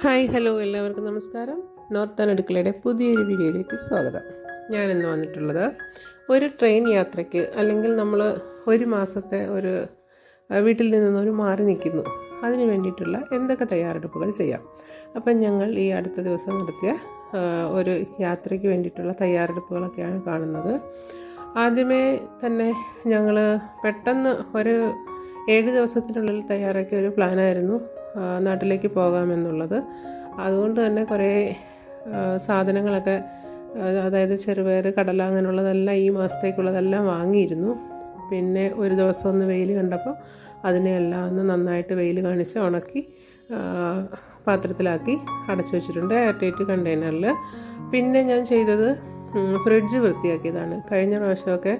Hi hello എല്ലാവർക്കും നമസ്കാരം. Northern അടുക്കളയുടെ പുതിയൊരു വീഡിയോയിലേക്ക് സ്വാഗതം. ഞാനിന്ന് വന്നിട്ടുള്ളത് ഒരു ട്രെയിൻ യാത്രയ്ക്ക് അല്ലെങ്കിൽ നമ്മൾ ഒരു മാസത്തെ വീട്ടിൽ നിന്നൊരു മാറി നിൽക്കുന്നു, അതിന് വേണ്ടിയിട്ടുള്ള എന്തൊക്കെ തയ്യാറെടുപ്പുകൾ ചെയ്യാം. അപ്പം ഞങ്ങൾ ഈ അടുത്ത ദിവസം നടത്തിയ ഒരു യാത്രയ്ക്ക് വേണ്ടിയിട്ടുള്ള തയ്യാറെടുപ്പുകളൊക്കെയാണ് കാണുന്നത്. ആദ്യമേ തന്നെ ഞങ്ങൾ പെട്ടെന്ന് ഒരു 7 ദിവസത്തിനുള്ളിൽ തയ്യാറാക്കിയ ഒരു പ്ലാനായിരുന്നു നാട്ടിലേക്ക് പോകാമെന്നുള്ളത്. അതുകൊണ്ട് തന്നെ കുറേ സാധനങ്ങളൊക്കെ, അതായത് ചെറുപയർ, കടല, അങ്ങനെയുള്ളതെല്ലാം ഈ മാസത്തേക്കുള്ളതെല്ലാം വാങ്ങിയിരുന്നു. പിന്നെ ഒരു ദിവസം ഒന്ന് വെയിൽ കണ്ടപ്പോൾ അതിനെല്ലാം ഒന്ന് നന്നായിട്ട് വെയിൽ കാണിച്ച് ഉണക്കി പാത്രത്തിലാക്കി അടച്ചു വെച്ചിട്ടുണ്ട്, എയർടൈറ്റ് കണ്ടെയ്നറിൽ. പിന്നെ ഞാൻ ചെയ്തത് ഫ്രിഡ്ജ് വൃത്തിയാക്കിയതാണ്. കഴിഞ്ഞ പ്രാവശ്യമൊക്കെ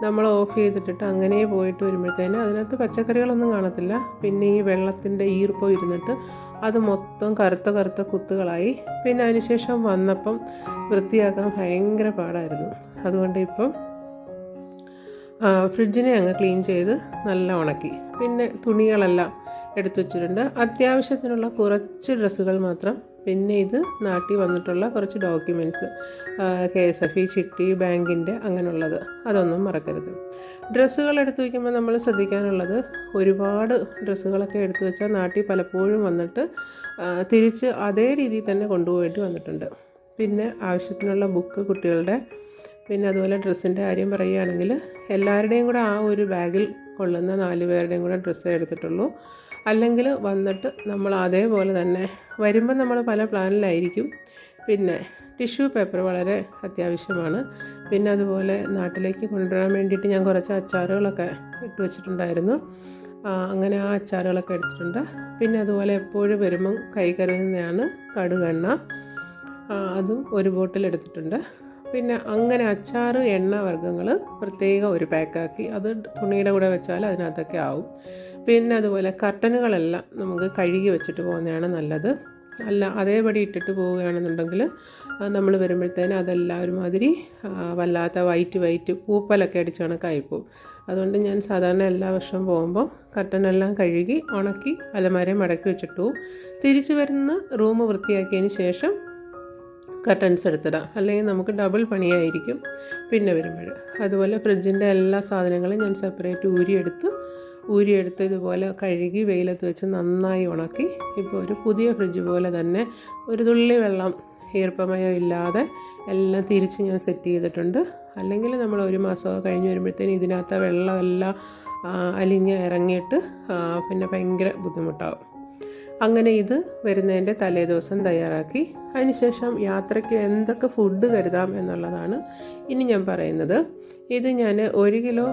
നമ്മൾ ഓഫ് ചെയ്തിട്ടിട്ട് അങ്ങനെ പോയിട്ട് വരുമ്പോഴത്തേന് അതിനകത്ത് പച്ചക്കറികളൊന്നും കാണത്തില്ല. പിന്നെ ഈ വെള്ളത്തിൻ്റെ ഈർപ്പം ഇരുന്നിട്ട് അത് മൊത്തം കറുത്ത കുത്തുകളായി. പിന്നെ അതിനുശേഷം വന്നപ്പം വൃത്തിയാക്കാൻ ഭയങ്കര പാടായിരുന്നു. അതുകൊണ്ട് ഇപ്പം ഫ്രിഡ്ജിനെ അങ്ങ് ക്ലീൻ ചെയ്ത് നല്ല ഉണക്കി. പിന്നെ തുണികളെല്ലാം എടുത്തു വച്ചിട്ടുണ്ട്. അത്യാവശ്യത്തിനുള്ള കുറച്ച് ഡ്രസ്സുകൾ മാത്രം. പിന്നെ ഇത് നാട്ടിൽ വന്നിട്ടുള്ള കുറച്ച് ഡോക്യുമെൻറ്റ്സ്, KSF, ചിട്ടി, ബാങ്കിൻ്റെ, അങ്ങനെയുള്ളത്, അതൊന്നും മറക്കരുത്. ഡ്രസ്സുകൾ എടുത്തു വയ്ക്കുമ്പോൾ നമ്മൾ ശ്രദ്ധിക്കാനുള്ളത്, ഒരുപാട് ഡ്രസ്സുകളൊക്കെ എടുത്തു വെച്ചാൽ നാട്ടിൽ പലപ്പോഴും വന്നിട്ട് തിരിച്ച് അതേ രീതിയിൽ തന്നെ കൊണ്ടുപോയിട്ട് വന്നിട്ടുണ്ട്. പിന്നെ ആവശ്യത്തിനുള്ള ബുക്ക് കുട്ടികളുടെ, പിന്നെ അതുപോലെ ഡ്രസ്സിൻ്റെ കാര്യം പറയുകയാണെങ്കിൽ എല്ലാവരുടെയും കൂടെ ആ ഒരു ബാഗിൽ കൊള്ളുന്ന 4 പേരുടെയും കൂടെ ഡ്രസ്സേ എടുത്തിട്ടുള്ളൂ. അല്ലെങ്കിൽ വന്നിട്ട് നമ്മൾ അതേപോലെ തന്നെ വരുമ്പോൾ നമ്മൾ പല പ്ലാനിലായിരിക്കും. പിന്നെ ടിഷ്യൂ പേപ്പർ വളരെ അത്യാവശ്യമാണ്. പിന്നെ അതുപോലെ നാട്ടിലേക്ക് കൊണ്ടുവരാൻ വേണ്ടിയിട്ട് ഞാൻ കുറച്ച് അച്ചാറുകളൊക്കെ ഇട്ട് വെച്ചിട്ടുണ്ടായിരുന്നു. അങ്ങനെ ആ അച്ചാറുകളൊക്കെ എടുത്തിട്ടുണ്ട്. പിന്നെ അതുപോലെ എപ്പോഴും വരുമ്പം കൈ കരുതുന്നതാണ് കടുകെണ്ണ, അതും ഒരു ബോട്ടിൽ എടുത്തിട്ടുണ്ട്. പിന്നെ അങ്ങനെ അച്ചാറ്, എണ്ണ വർഗ്ഗങ്ങൾ പ്രത്യേകം ഒരു പാക്കാക്കി, അത് തുണിയുടെ കൂടെ വെച്ചാൽ അതിനകത്തൊക്കെ ആവും. പിന്നെ അതുപോലെ കർട്ടനുകളെല്ലാം നമുക്ക് കഴുകി വെച്ചിട്ട് പോകുന്നതാണ് നല്ലത്. അല്ല അതേപടി ഇട്ടിട്ട് പോവുകയാണെന്നുണ്ടെങ്കിൽ നമ്മൾ വരുമ്പോഴത്തേനും അതെല്ലാം ഒരുമാതിരി വല്ലാത്ത വൈറ്റ് പൂപ്പലൊക്കെ അടിച്ച് കണക്കായിപ്പോവും. അതുകൊണ്ട് ഞാൻ സാധാരണ എല്ലാ വർഷവും പോകുമ്പോൾ കർട്ടനെല്ലാം കഴുകി ഉണക്കി അലമാരയിൽ മടക്കി വെച്ചിട്ട് പോവും. തിരിച്ചു വരുന്ന റൂം വൃത്തിയാക്കിയതിന് ശേഷം കർട്ടൻസ് എടുത്തിടാം, അല്ലെങ്കിൽ നമുക്ക് ഡബിൾ പണിയായിരിക്കും പിന്നെ വരുമ്പോൾ. അതുപോലെ ഫ്രിഡ്ജിൻ്റെ എല്ലാ സാധനങ്ങളും ഞാൻ സെപ്പറേറ്റ് ഊരിയെടുത്ത് ഇതുപോലെ കഴുകി വെയിലത്ത് വെച്ച് നന്നായി ഉണക്കി. ഇപ്പോൾ ഒരു പുതിയ ഫ്രിഡ്ജ് പോലെ തന്നെ ഒരു തുള്ളി വെള്ളം ഈർപ്പമയോ ഇല്ലാതെ എല്ലാം തിരിച്ച് ഞാൻ സെറ്റ് ചെയ്തിട്ടുണ്ട്. അല്ലെങ്കിൽ നമ്മൾ ഒരു മാസമൊക്കെ കഴിഞ്ഞ് വരുമ്പോഴത്തേനും ഇതിനകത്ത് വെള്ളമെല്ലാം അലിഞ്ഞ് ഇറങ്ങിയിട്ട് പിന്നെ ഭയങ്കര ബുദ്ധിമുട്ടാവും. അങ്ങനെ ഇത് വരുന്നതിൻ്റെ തലേ ദിവസം തയ്യാറാക്കി. അതിനുശേഷം യാത്രയ്ക്ക് എന്തൊക്കെ ഫുഡ് കരുതാം എന്നുള്ളതാണ് ഇനി ഞാൻ പറയുന്നത്. ഇത് ഞാൻ 1 കിലോ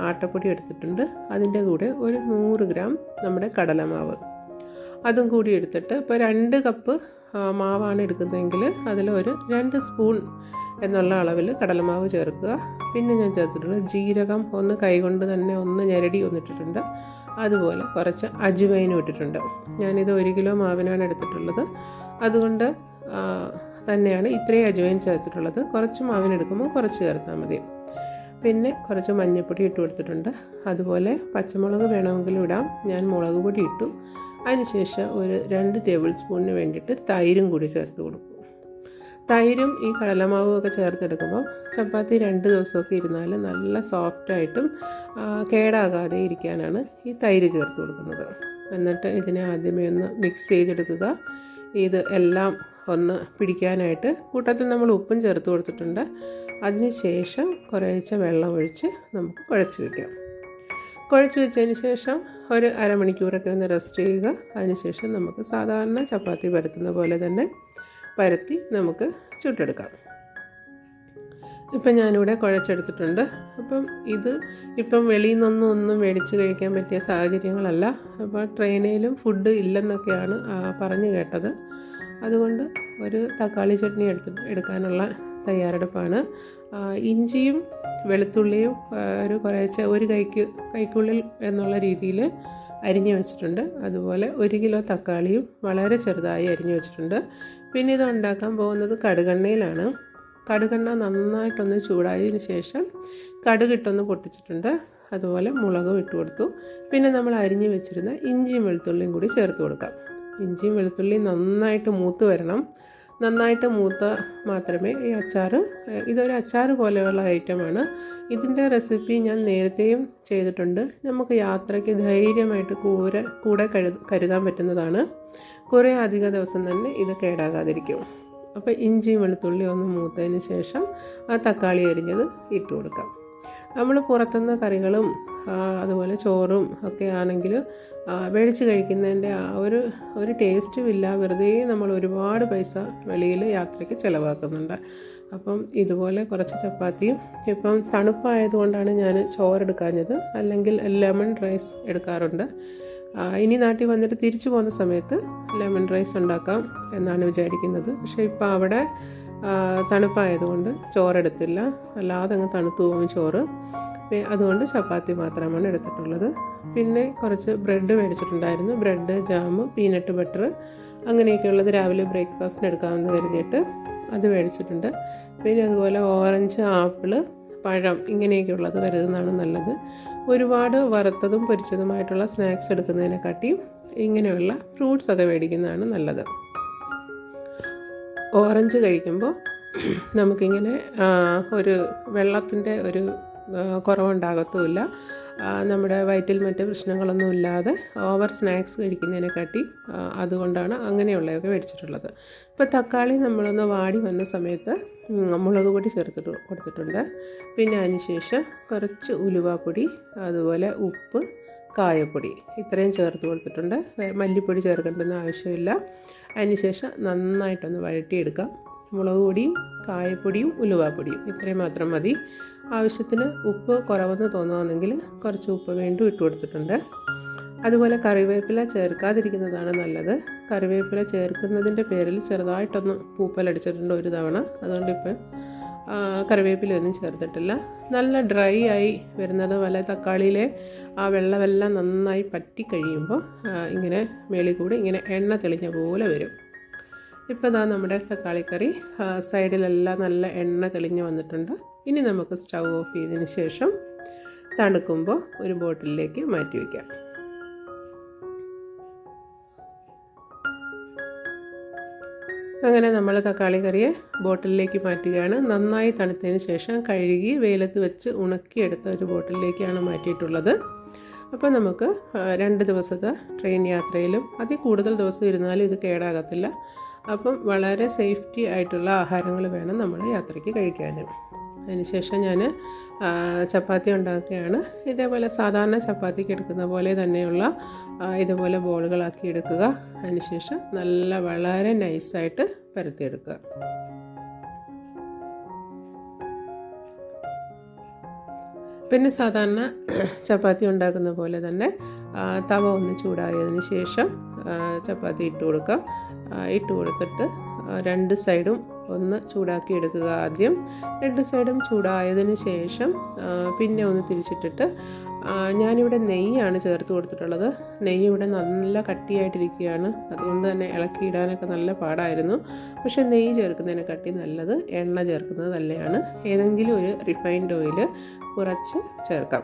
ആട്ടപ്പൊടി എടുത്തിട്ടുണ്ട്. അതിൻ്റെ കൂടെ ഒരു 100 ഗ്രാം നമ്മുടെ കടലമാവ്, അതും കൂടി എടുത്തിട്ട്, ഇപ്പോൾ 2 കപ്പ് മാവാണ് എടുക്കുന്നതെങ്കിൽ അതിൽ ഒരു 2 സ്പൂൺ എന്നുള്ള അളവിൽ കടലമാവ് ചേർക്കുക. പിന്നെ ഞാൻ ചേർത്തിട്ടുള്ളത് ജീരകം ഒന്ന് കൈകൊണ്ട് തന്നെ ഒന്ന് ഞെരടി ഒന്നിട്ടിട്ടുണ്ട്. അതുപോലെ കുറച്ച് അജ്വൈനും ഇട്ടിട്ടുണ്ട്. ഞാനിത് 1 കിലോ മാവിനാണ് എടുത്തിട്ടുള്ളത്. അതുകൊണ്ട് തന്നെയാണ് ഇത്രയും അജ്വൈൻ ചേർത്തിട്ടുള്ളത്. കുറച്ച് മാവിനെടുക്കുമ്പോൾ കുറച്ച് ചേർത്താൽ മതി. പിന്നെ കുറച്ച് മഞ്ഞൾപ്പൊടി ഇട്ട് കൊടുത്തിട്ടുണ്ട്. അതുപോലെ പച്ചമുളക് വേണമെങ്കിലും ഇടാം, ഞാൻ മുളക് പൊടി ഇട്ടു. അതിനുശേഷം ഒരു 2 ടേബിൾ സ്പൂണിന് വേണ്ടിയിട്ട് തൈരും കൂടി ചേർത്ത് കൊടുക്കും. തൈരും ഈ കടലമാവും ഒക്കെ ചേർത്തെടുക്കുമ്പോൾ ചപ്പാത്തി 2 ദിവസമൊക്കെ ഇരുന്നാൽ നല്ല സോഫ്റ്റായിട്ടും കേടാകാതെ ഇരിക്കാനാണ് ഈ തൈര് ചേർത്ത് കൊടുക്കുന്നത്. എന്നിട്ട് ഇതിനെ ആദ്യമേ ഒന്ന് മിക്സ് ചെയ്തെടുക്കുക. ഇത് എല്ലാം ഒന്ന് പിടിക്കാനായിട്ട് കൂട്ടത്തിൽ നമ്മൾ ഉപ്പും ചേർത്ത് കൊടുത്തിട്ടുണ്ട്. അതിന് ശേഷം കുറേശ്ശെ വെള്ളം ഒഴിച്ച് നമുക്ക് കുഴച്ച് വയ്ക്കാം. കുഴച്ച് വെച്ചതിന് ശേഷം ഒരു അരമണിക്കൂറൊക്കെ ഒന്ന് റെസ്റ്റ് ചെയ്യുക. അതിനുശേഷം നമുക്ക് സാധാരണ ചപ്പാത്തി പരത്തുന്ന പോലെ തന്നെ പരത്തി നമുക്ക് ചുട്ടെടുക്കാം. ഇപ്പം ഞാനിവിടെ കുഴച്ചെടുത്തിട്ടുണ്ട്. ഇപ്പം വെളിയിൽ നിന്നൊന്നും മേടിച്ച് കഴിക്കാൻ പറ്റിയ സാഹചര്യങ്ങളല്ല. അപ്പോൾ ട്രെയിനിലും ഫുഡ് ഇല്ലെന്നൊക്കെയാണ് പറഞ്ഞു കേട്ടത്. അതുകൊണ്ട് ഒരു തക്കാളി ചട്നി എടുക്കാനുള്ള തയ്യാറെടുപ്പാണ്. ഇഞ്ചിയും വെളുത്തുള്ളിയും ഒരു കൈക്കുള്ളിൽ എന്നുള്ള രീതിയിൽ അരിഞ്ഞു വെച്ചിട്ടുണ്ട്. അതുപോലെ 1 കിലോ തക്കാളിയും വളരെ ചെറുതായി അരിഞ്ഞു വെച്ചിട്ടുണ്ട്. പിന്നെ ഇത് ഉണ്ടാക്കാൻ പോകുന്നത് കടുകെണ്ണയിലാണ്. കടുകെണ്ണ നന്നായിട്ടൊന്ന് ചൂടായതിന് ശേഷം കടുകിട്ടൊന്ന് പൊട്ടിച്ചിട്ടുണ്ട്. അതുപോലെ മുളകും ഇട്ട് കൊടുത്തു. പിന്നെ നമ്മൾ അരിഞ്ഞു വെച്ചിരുന്ന ഇഞ്ചിയും വെളുത്തുള്ളിയും കൂടി ചേർത്ത് കൊടുക്കാം. ഇഞ്ചിയും വെളുത്തുള്ളിയും നന്നായിട്ട് മൂത്ത് വരണം. നന്നായിട്ട് മൂത്ത മാത്രമേ ഈ അച്ചാർ, ഇതൊരു അച്ചാർ പോലെയുള്ള ഐറ്റമാണ്. ഇതിൻ്റെ റെസിപ്പി ഞാൻ നേരത്തെയും ചെയ്തിട്ടുണ്ട്. നമുക്ക് യാത്രയ്ക്ക് ധൈര്യമായിട്ട് കൂടെ കരുതാൻ പറ്റുന്നതാണ്. കുറേ അധിക ദിവസം തന്നെ ഇത് കേടാകാതിരിക്കും. അപ്പോൾ ഇഞ്ചിയും വെളുത്തുള്ളിയും ഒന്ന് മൂത്തതിന് ശേഷം ആ തക്കാളി അരിഞ്ഞത് ഇട്ട് കൊടുക്കാം. നമ്മൾ പുറത്തുനിന്ന് കറികളും അതുപോലെ ചോറും ഒക്കെ ആണെങ്കിൽ മേടിച്ച് കഴിക്കുന്നതിൻ്റെ ആ ഒരു ടേസ്റ്റും ഇല്ല. വെറുതെ നമ്മൾ ഒരുപാട് പൈസ വെളിയിൽ യാത്രയ്ക്ക് ചിലവാക്കുന്നുണ്ട്. അപ്പം ഇതുപോലെ കുറച്ച് ചപ്പാത്തിയും, ഇപ്പം തണുപ്പായതുകൊണ്ടാണ് ഞാൻ ചോറെടുക്കാഞ്ഞത്, അല്ലെങ്കിൽ ലെമൺ റൈസ് എടുക്കാറുണ്ട്. ഇനി നാട്ടിൽ വന്നിട്ട് തിരിച്ചു പോകുന്ന സമയത്ത് ലെമൺ റൈസ് ഉണ്ടാക്കാം എന്നാണ് വിചാരിക്കുന്നത്. പക്ഷേ ഇപ്പോൾ അവിടെ തണുപ്പായതുകൊണ്ട് ചോറെടുത്തില്ല, അല്ലാതെ അങ്ങ് തണുത്തു പോകും ചോറ്. അതുകൊണ്ട് ചപ്പാത്തി മാത്രമാണ് എടുത്തിട്ടുള്ളത്. പിന്നെ കുറച്ച് ബ്രെഡ് മേടിച്ചിട്ടുണ്ടായിരുന്നു. ബ്രെഡ്, ജാം, പീനട്ട് ബട്ടർ അങ്ങനെയൊക്കെയുള്ളത് രാവിലെ ബ്രേക്ക്ഫാസ്റ്റിന് എടുക്കാമെന്ന് കരുതിയിട്ട് അത് മേടിച്ചിട്ടുണ്ട്. പിന്നെ അതുപോലെ ഓറഞ്ച്, ആപ്പിള്, പഴം ഇങ്ങനെയൊക്കെയുള്ളത് കരുതുന്നതാണ് നല്ലത്. ഒരുപാട് വറുത്തതും പൊരിച്ചതുമായിട്ടുള്ള സ്നാക്സ് എടുക്കുന്നതിനെക്കാട്ടിയും ഇങ്ങനെയുള്ള ഫ്രൂട്ട്സൊക്കെ മേടിക്കുന്നതാണ് നല്ലത്. ഓറഞ്ച് കഴിക്കുമ്പോൾ നമുക്കിങ്ങനെ ഒരു വെള്ളത്തിൻ്റെ ഒരു കുറവുണ്ടാകത്തുമില്ല. നമ്മുടെ വയറ്റിൽ മറ്റ് പ്രശ്നങ്ങളൊന്നും ഇല്ലാതെ ഓവർ സ്നാക്സ് കഴിക്കുന്നതിനെക്കാട്ടി അതുകൊണ്ടാണ് അങ്ങനെയുള്ളതൊക്കെ മേടിച്ചിട്ടുള്ളത്. ഇപ്പോൾ തക്കാളി നമ്മളൊന്ന് വാടി വന്ന സമയത്ത് മുളക് പൊടി കൊടുത്തിട്ടുണ്ട്. പിന്നെ അതിനുശേഷം കുറച്ച് ഉലുവാപ്പൊടി, അതുപോലെ ഉപ്പ്, കായപ്പൊടി ഇത്രയും ചേർത്ത് കൊടുത്തിട്ടുണ്ട്. മല്ലിപ്പൊടി ചേർക്കേണ്ടെന്ന് ആവശ്യമില്ല. അതിനുശേഷം നന്നായിട്ടൊന്ന് വഴറ്റിയെടുക്കാം. മുളക് പൊടിയും കായപ്പൊടിയും ഉലുവാപ്പൊടിയും ഇത്രയും മാത്രം മതി. ആവശ്യത്തിന് ഉപ്പ് കുറവെന്ന് തോന്നുകയാണെങ്കിൽ കുറച്ച് ഉപ്പ് വീണ്ടും ഇട്ട് കൊടുത്തിട്ടുണ്ട്. അതുപോലെ കറിവേപ്പില ചേർക്കാതിരിക്കുന്നതാണ് നല്ലത്. കറിവേപ്പില ചേർക്കുന്നതിൻ്റെ പേരിൽ ചെറുതായിട്ടൊന്ന് പൂപ്പലടിച്ചിട്ടുണ്ട് ഒരു തവണ. അതുകൊണ്ടിപ്പം കറിവേപ്പിലൊന്നും ചേർത്തിട്ടില്ല. നല്ല ഡ്രൈ ആയി വരുന്നത് പോലെ തക്കാളിയിലെ ആ വെള്ളമെല്ലാം നന്നായി പറ്റി കഴിയുമ്പോൾ ഇങ്ങനെ മേളിൽ കൂടി ഇങ്ങനെ എണ്ണ തെളിഞ്ഞ പോലെ വരും. ഇപ്പോൾ ഇതാ നമ്മുടെ തക്കാളിക്കറി സൈഡിലെല്ലാം നല്ല എണ്ണ തെളിഞ്ഞ് വന്നിട്ടുണ്ട്. ഇനി നമുക്ക് സ്റ്റൗ ഓഫ് ചെയ്തതിന് ശേഷം തണുക്കുമ്പോൾ ഒരു ബോട്ടിലിലേക്ക് മാറ്റി വയ്ക്കാം. അങ്ങനെ നമ്മൾ തക്കാളി കറിയെ ബോട്ടിലിലേക്ക് മാറ്റുകയാണ്. നന്നായി തണുത്തതിന് ശേഷം കഴുകി വെയിലത്ത് വെച്ച് ഉണക്കിയെടുത്ത ഒരു ബോട്ടിലിലേക്കാണ് മാറ്റിയിട്ടുള്ളത്. അപ്പോൾ നമുക്ക് 2 ദിവസത്തെ ട്രെയിൻ യാത്രയിലും അതിൽ കൂടുതൽ ദിവസം ഇരുന്നാലും ഇത് കേടാകത്തില്ല. അപ്പം വളരെ സേഫ്റ്റി ആയിട്ടുള്ള ആഹാരങ്ങൾ വേണം നമ്മൾ യാത്രയ്ക്ക് കഴിക്കാൻ. അതിനുശേഷം ഞാൻ ചപ്പാത്തി ഉണ്ടാക്കുകയാണ്. ഇതേപോലെ സാധാരണ ചപ്പാത്തിക്ക് എടുക്കുന്ന പോലെ തന്നെയുള്ള ഇതുപോലെ ബോളുകളാക്കി എടുക്കുക. അതിനുശേഷം വളരെ നൈസായിട്ട് പരത്തിയെടുക്കുക. പിന്നെ സാധാരണ ചപ്പാത്തി ഉണ്ടാക്കുന്ന പോലെ തന്നെ തവ ഒന്ന് ചൂടായതിന് ശേഷം ചപ്പാത്തി ഇട്ട് കൊടുക്കുക. ഇട്ട് കൊടുത്തിട്ട് 2 സൈഡും ഒന്ന് ചൂടാക്കി എടുക്കുക. ആദ്യം 2 സൈഡും ചൂടായതിന് ശേഷം പിന്നെ ഒന്ന് തിരിച്ചിട്ടിട്ട് ഞാനിവിടെ നെയ്യാണ് ചേർത്ത് കൊടുത്തിട്ടുള്ളത്. നെയ്യ് ഇവിടെ നല്ല കട്ടിയായിട്ടിരിക്കുകയാണ്. അതുകൊണ്ട് തന്നെ ഇളക്കിയിടാനൊക്കെ നല്ല പാടായിരുന്നു. പക്ഷേ നെയ്യ് ചേർക്കുന്നതിനെക്കാട്ടി നല്ലത് എണ്ണ ചേർക്കുന്നത് നല്ലതാണ്. ഏതെങ്കിലും ഒരു റിഫൈൻഡ് ഓയിൽ കുറച്ച് ചേർക്കാം.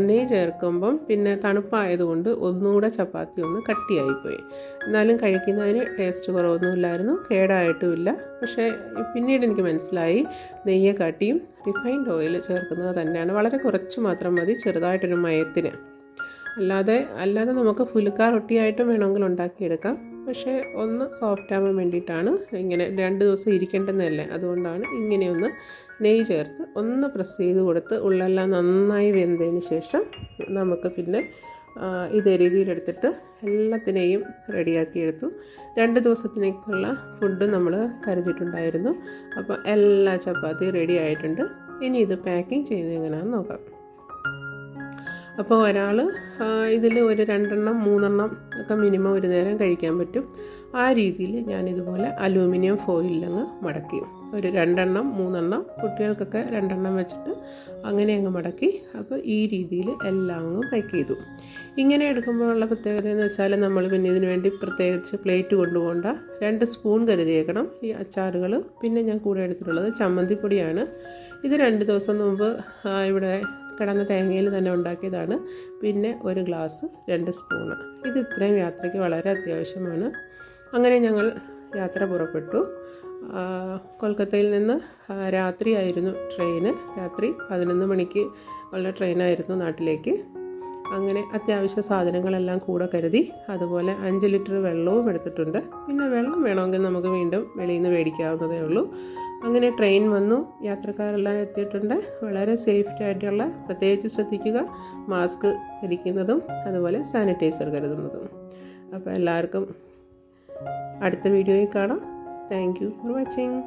നെയ്യ് ചേർക്കുമ്പം പിന്നെ തണുപ്പായതുകൊണ്ട് ഒന്നുകൂടെ ചപ്പാത്തി ഒന്ന് കട്ടിയായിപ്പോയി. എന്നാലും കഴിക്കുന്നതിന് ടേസ്റ്റ് കുറവൊന്നുമില്ലായിരുന്നു, കേടായിട്ടുമില്ല. പക്ഷേ പിന്നീട് എനിക്ക് മനസ്സിലായി നെയ്യെക്കാട്ടിയും റിഫൈൻഡ് ഓയിൽ ചേർക്കുന്നത് തന്നെയാണ്. വളരെ കുറച്ച് മാത്രം മതി, ചെറുതായിട്ടൊരു മയത്തിന്. അല്ലാതെ നമുക്ക് ഫുൽക്ക റൊട്ടിയായിട്ടും വേണമെങ്കിൽ ഉണ്ടാക്കിയെടുക്കാം. പക്ഷേ ഒന്ന് സോഫ്റ്റ് ആവാൻ വേണ്ടിയിട്ടാണ് ഇങ്ങനെ 2 ദിവസം ഇരിക്കേണ്ടതല്ലേ, അതുകൊണ്ടാണ് ഇങ്ങനെയൊന്ന് നെയ്യ് ചേർത്ത് ഒന്ന് പ്രസ് ചെയ്ത് കൊടുത്ത് ഉള്ളെല്ലാം നന്നായി വെന്തതിന് ശേഷം നമുക്ക് പിന്നെ ഇതേ രീതിയിലെടുത്തിട്ട് എല്ലാത്തിനെയും റെഡിയാക്കി എടുത്തു. 2 ദിവസത്തിനേക്കുള്ള ഫുഡ് നമ്മൾ കരുതിയിട്ടുണ്ടായിരുന്നു. അപ്പോൾ എല്ലാ ചപ്പാത്തി റെഡി ആയിട്ടുണ്ട്. ഇനി ഇത് പാക്കിംഗ് ചെയ്യുന്നത് എങ്ങനെയാണെന്ന് നോക്കാം. അപ്പോൾ ഒരാൾ ഇതിൽ ഒരു 2 എണ്ണം 3 എണ്ണം ഒക്കെ മിനിമം ഒരു നേരം കഴിക്കാൻ പറ്റും. ആ രീതിയിൽ ഞാനിതുപോലെ അലൂമിനിയം ഫോയിലങ്ങ് മടക്കി ഒരു 2 എണ്ണം 3 എണ്ണം, കുട്ടികൾക്കൊക്കെ 2 എണ്ണം വെച്ചിട്ട് അങ്ങനെ അങ്ങ് മടക്കി. അപ്പോൾ ഈ രീതിയിൽ എല്ലാം അങ്ങ് പാക്ക് ചെയ്തു. ഇങ്ങനെ എടുക്കുമ്പോഴുള്ള പ്രത്യേകത എന്ന് വെച്ചാൽ നമ്മൾ പിന്നെ ഇതിന് വേണ്ടി പ്രത്യേകിച്ച് പ്ലേറ്റ് കൊണ്ടുപോകണ്ട. 2 സ്പൂൺ കരുതിയേക്കണം ഈ അച്ചാറുകൾ. പിന്നെ ഞാൻ കൂടെ എടുത്തിട്ടുള്ളത് ചമ്മന്തിപ്പൊടിയാണ്. ഇത് 2 ദിവസം മുമ്പ് ഇവിടെ കിടന്ന തേങ്ങയിൽ തന്നെ ഉണ്ടാക്കിയതാണ്. പിന്നെ ഒരു ഗ്ലാസ് 2 സ്പൂണ്. ഇത് ഇത്രയും യാത്രയ്ക്ക് വളരെ അത്യാവശ്യമാണ്. അങ്ങനെ ഞങ്ങൾ യാത്ര പുറപ്പെട്ടു. കൊൽക്കത്തയിൽ നിന്ന് രാത്രിയായിരുന്നു ട്രെയിന്. രാത്രി 11 മണിക്ക് ഉള്ള ട്രെയിനായിരുന്നു നാട്ടിലേക്ക്. അങ്ങനെ അത്യാവശ്യ സാധനങ്ങളെല്ലാം കൂടെ കരുതി. അതുപോലെ 5 ലിറ്റർ വെള്ളവും എടുത്തിട്ടുണ്ട്. പിന്നെ വെള്ളം വേണമെങ്കിൽ നമുക്ക് വീണ്ടും വെളിയിൽ നിന്ന് മേടിക്കാവുന്നതേ ഉള്ളൂ. അങ്ങനെ ട്രെയിൻ വന്നു. യാത്രക്കാരെല്ലാം എത്തിയിട്ടുണ്ട്. വളരെ സേഫ്റ്റി ആയിട്ടുള്ള, പ്രത്യേകിച്ച് ശ്രദ്ധിക്കുക, മാസ്ക് ധരിക്കുന്നതും അതുപോലെ സാനിറ്റൈസർ കരുതുന്നതും. അപ്പോൾ എല്ലാവർക്കും അടുത്ത വീഡിയോയിൽ കാണാം. Thank you for watching.